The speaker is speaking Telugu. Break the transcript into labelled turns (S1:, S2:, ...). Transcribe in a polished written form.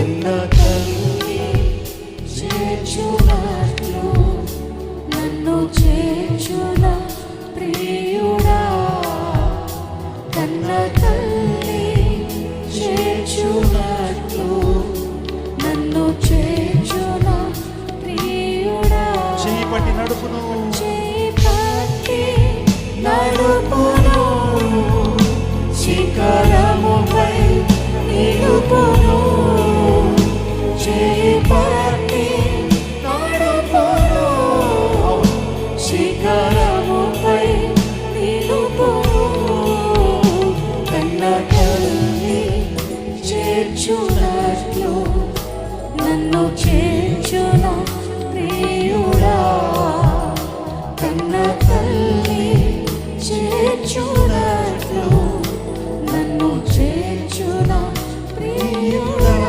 S1: కన్న తల్లి చేర్చునట్లు నన్ను చేర్చున ప్రియుడా. కన్న తల్లి చేర్చునట్లు నన్ను చేర్చున ప్రియుడా.
S2: చేయి పట్టి నడుపును,
S1: చేయి పట్టి నడుపును, శిఖరముపై నిలుపును. చేయి పట్టి నడుపును, శిఖరముపై నిలుపును. కన్న తల్లి చేర్చునట్లు నన్ను చేర్చున